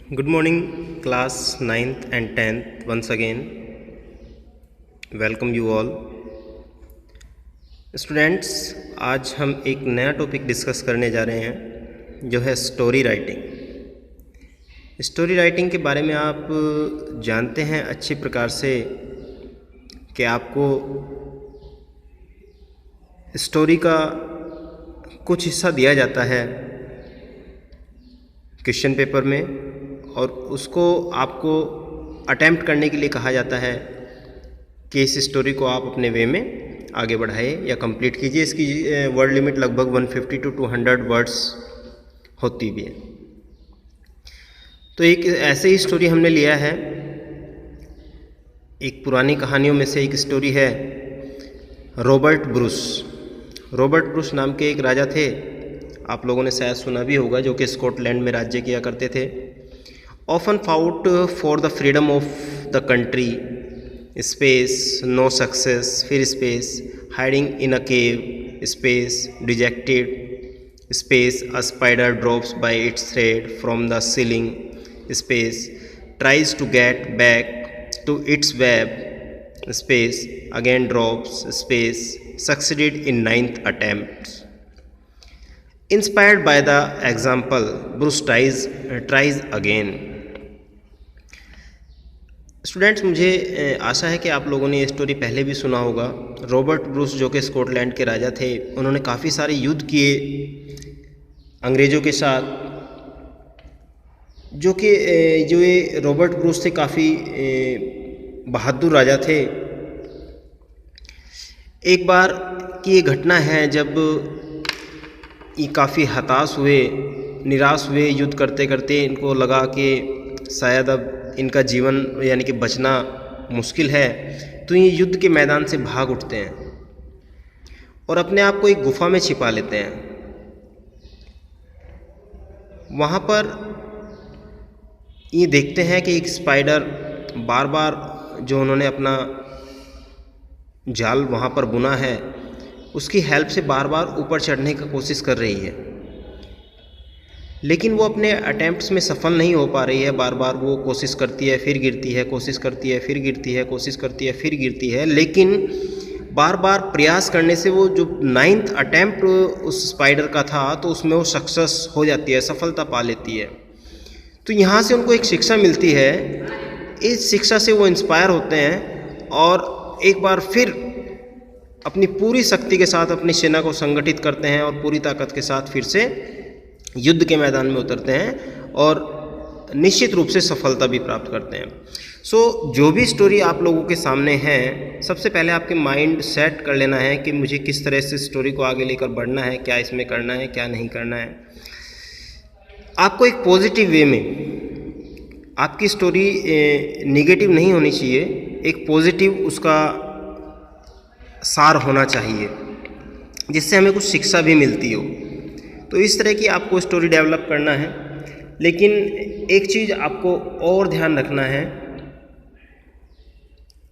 Good morning, class 9th and 10th. Once again, welcome you all. Students, आज हम एक नया टॉपिक डिस्कस करने जा रहे हैं जो है स्टोरी राइटिंग। स्टोरी राइटिंग के बारे में आप जानते हैं अच्छी प्रकार से कि आपको स्टोरी का कुछ हिस्सा दिया जाता है क्वेश्चन पेपर में और उसको आपको अटेम्प्ट करने के लिए कहा जाता है कि इस स्टोरी को आप अपने वे में आगे बढ़ाइए या कंप्लीट कीजिए। इसकी वर्ड लिमिट लगभग 150 to 200 वर्ड्स होती भी है। तो एक ऐसे ही स्टोरी हमने लिया है, एक पुरानी कहानियों में से एक स्टोरी है रॉबर्ट ब्रूस। रॉबर्ट ब्रूस नाम के एक राजा थे, आप लोगों ने शायद सुना भी होगा, जो कि स्कॉटलैंड में राज्य किया करते थे। Often fought for the freedom of the country, space, no success, फिर space, hiding in a cave, space, dejected, space, a spider drops by its thread from the ceiling, space, tries to get back to its web, space, again drops, space, succeeded in 9th attempt. Inspired by the example, Bruce tries again. Students, मुझे आशा है कि आप लोगों ने ये story पहले भी सुना होगा। रॉबर्ट ब्रूस जो कि स्कॉटलैंड के राजा थे, उन्होंने काफ़ी सारे युद्ध किए अंग्रेज़ों के साथ, जो ये रॉबर्ट ब्रूस थे काफ़ी बहादुर राजा थे। एक बार की ये घटना है जब ये काफ़ी हताश हुए, निराश हुए युद्ध करते करते। इनको लगा कि शायद अब इनका जीवन यानी कि बचना मुश्किल है, तो ये युद्ध के मैदान से भाग उठते हैं और अपने आप को एक गुफा में छिपा लेते हैं। वहाँ पर ये देखते हैं कि एक स्पाइडर बार बार जो उन्होंने अपना जाल वहाँ पर बुना है, उसकी हेल्प से बार बार ऊपर चढ़ने की कोशिश कर रही है, लेकिन वो अपने अटेम्प्ट्स में सफल नहीं हो पा रही है। बार बार वो कोशिश करती है, फिर गिरती है, कोशिश करती है, फिर गिरती है, कोशिश करती है, फिर गिरती है। लेकिन बार बार प्रयास करने से वो जो 9th अटेम्प्ट उस स्पाइडर का था, तो उसमें वो सक्सेस हो जाती है, सफलता पा लेती है। तो यहाँ से उनको एक शिक्षा मिलती है। इस शिक्षा से वो इंस्पायर होते हैं और एक बार फिर अपनी पूरी शक्ति के साथ अपनी सेना को संगठित करते हैं और पूरी ताकत के साथ फिर से युद्ध के मैदान में उतरते हैं और निश्चित रूप से सफलता भी प्राप्त करते हैं। जो भी स्टोरी आप लोगों के सामने है, सबसे पहले आपके माइंड सेट कर लेना है कि मुझे किस तरह से स्टोरी को आगे लेकर बढ़ना है, क्या इसमें करना है, क्या नहीं करना है। आपको एक पॉजिटिव वे में, आपकी स्टोरी नेगेटिव नहीं होनी चाहिए, एक पॉजिटिव उसका सार होना चाहिए जिससे हमें कुछ शिक्षा भी मिलती हो। तो इस तरह की आपको स्टोरी डेवलप करना है। लेकिन एक चीज़ आपको और ध्यान रखना है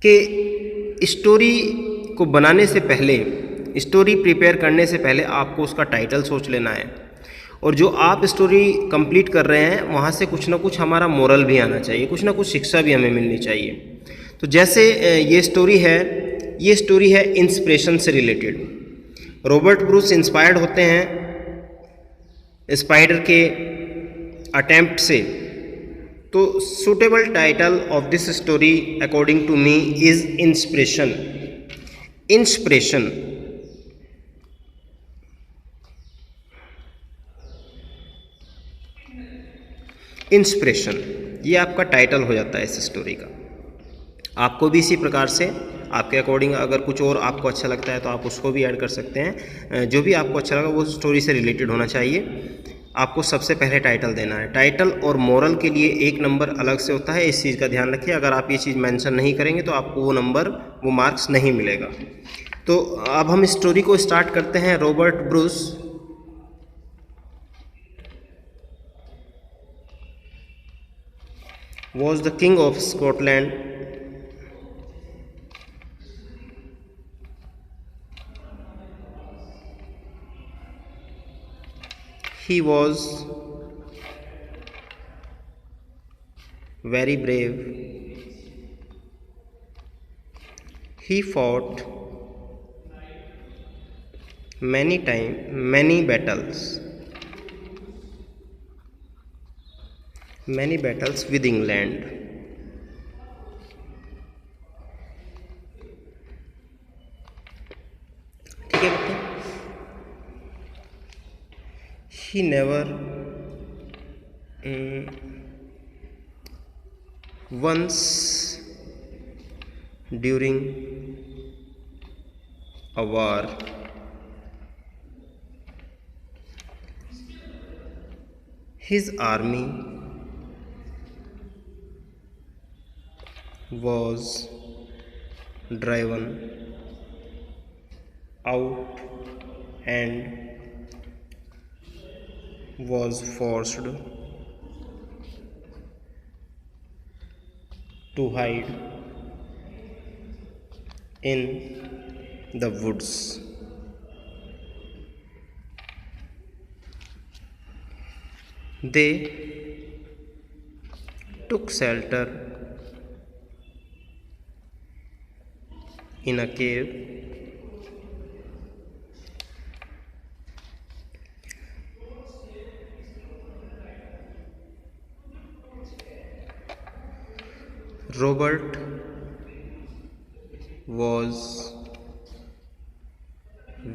कि स्टोरी को बनाने से पहले, स्टोरी प्रिपेयर करने से पहले आपको उसका टाइटल सोच लेना है, और जो आप स्टोरी कंप्लीट कर रहे हैं वहाँ से कुछ ना कुछ हमारा मोरल भी आना चाहिए, कुछ ना कुछ शिक्षा भी हमें मिलनी चाहिए। तो जैसे ये स्टोरी है इंस्पिरेशन से रिलेटेड। रॉबर्ट ब्रूस इंस्पायर्ड होते हैं स्पाइडर के अटेम्प्ट से। तो suitable title of this story according to me is inspiration. ये आपका टाइटल हो जाता है इस स्टोरी का। आपको भी इसी प्रकार से आपके अकॉर्डिंग अगर कुछ और आपको अच्छा लगता है तो आप उसको भी ऐड कर सकते हैं। जो भी आपको अच्छा लगा वो स्टोरी से रिलेटेड होना चाहिए। आपको सबसे पहले टाइटल देना है। टाइटल और मोरल के लिए एक नंबर अलग से होता है, इस चीज़ का ध्यान रखिए। अगर आप ये चीज़ मेंशन नहीं करेंगे तो आपको वो मार्क्स नहीं मिलेगा। तो अब हम स्टोरी को स्टार्ट करते हैं। Robert Bruce was the king of Scotland. He was very brave. He fought many battles with England. ठीक है बेटे, he never once during a war his army was driven out and was forced to hide in the woods. They took shelter in a cave. Robert was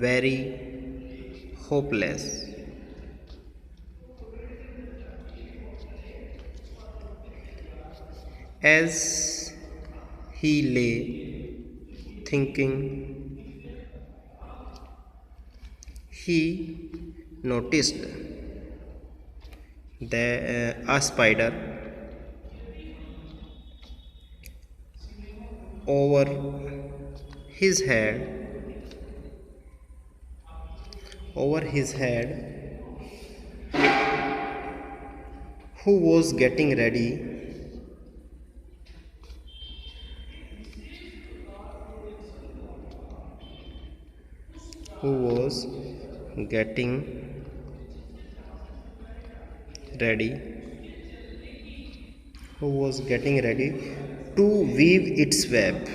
very hopeless. As he lay thinking, he noticed a spider over his head, who was getting ready to weave its web.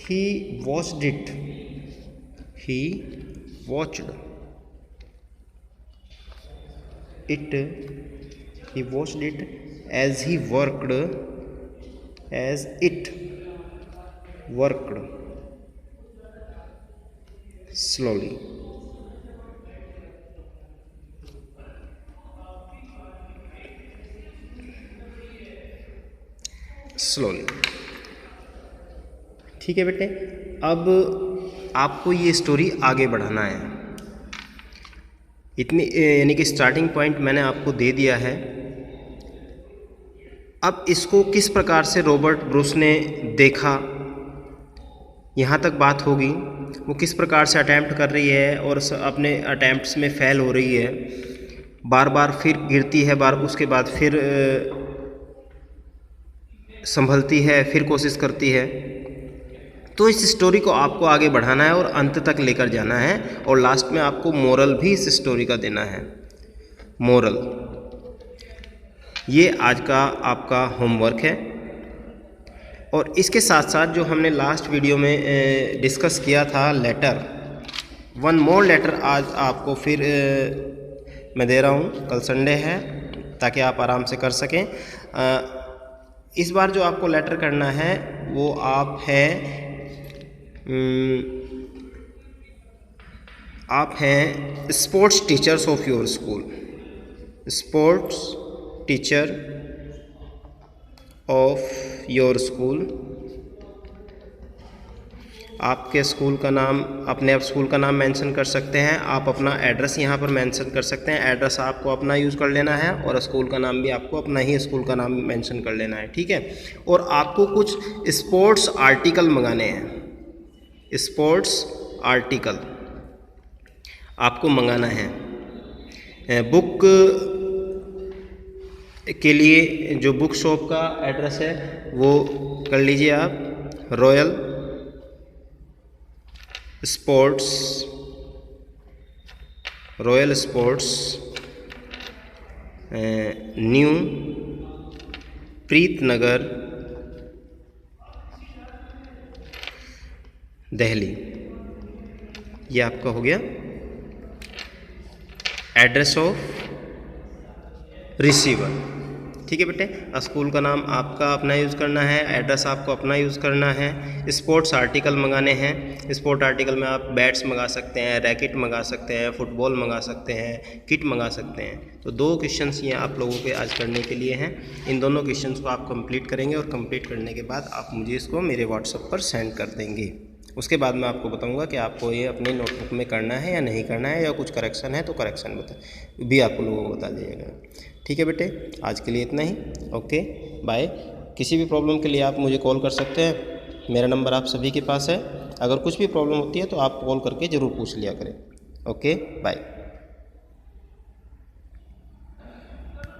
He watched it as it worked slowly. ठीक है बेटे, अब आपको ये story आगे बढ़ाना है। इतनी यानी कि स्टार्टिंग पॉइंट मैंने आपको दे दिया है। अब इसको किस प्रकार से रॉबर्ट ब्रूस ने देखा, यहाँ तक बात होगी। वो किस प्रकार से अटैम्प्ट कर रही है और अपने अटैम्प्ट्स में फेल हो रही है, बार बार फिर गिरती है, उसके बाद फिर संभलती है, फिर कोशिश करती है। तो इस स्टोरी को आपको आगे बढ़ाना है और अंत तक लेकर जाना है, और लास्ट में आपको मोरल भी इस स्टोरी का देना है। मोरल, ये आज का आपका होमवर्क है। और इसके साथ साथ जो हमने लास्ट वीडियो में डिस्कस किया था लेटर, वन मोर लेटर आज आपको फिर मैं दे रहा हूँ। कल संडे है ताकि आप आराम से कर सकें। इस बार जो आपको लेटर करना है वो आप हैं sports teachers of your school. Sports teacher of your school. आपके स्कूल का नाम, अपने स्कूल का नाम मेंशन कर सकते हैं। आप अपना एड्रेस यहाँ पर मेंशन कर सकते हैं। एड्रेस आपको अपना यूज़ कर लेना है और स्कूल का नाम भी आपको अपना ही स्कूल का नाम मेंशन कर लेना है, ठीक है। और आपको कुछ स्पोर्ट्स आर्टिकल मंगाने हैं। स्पोर्ट्स आर्टिकल आपको मंगाना है। बुक के लिए जो बुक शॉप का एड्रेस है वो कर लीजिए आप, royal sports, royal sports, new Preet Nagar, Delhi. ये आपका हो गया एड्रेस ऑफ रिसीवर। ठीक है बेटे, स्कूल का नाम आपका अपना यूज़ करना है, एड्रेस आपको अपना यूज़ करना है। स्पोर्ट्स आर्टिकल मंगाने हैं, स्पोर्ट आर्टिकल में आप बैट्स मंगा सकते हैं, रैकेट मंगा सकते हैं, फुटबॉल मंगा सकते हैं, किट मंगा सकते हैं। तो 2 क्वेश्चंस ये आप लोगों के आज करने के लिए हैं। इन दोनों क्वेश्चंस को आप कंप्लीट करेंगे और कंप्लीट करने के बाद आप मुझे इसको मेरे व्हाट्सएप पर सेंड कर देंगे। उसके बाद मैं आपको बताऊंगा कि आपको ये अपने नोटबुक में करना है या नहीं करना है, या कुछ करेक्शन है तो करेक्शन भी आप लोगों को बता दीजिएगा। ठीक है बेटे, आज के लिए इतना ही। Okay bye. किसी भी प्रॉब्लम के लिए आप मुझे कॉल कर सकते हैं, मेरा नंबर आप सभी के पास है। अगर कुछ भी प्रॉब्लम होती है तो आप कॉल करके ज़रूर पूछ लिया करें। Okay bye.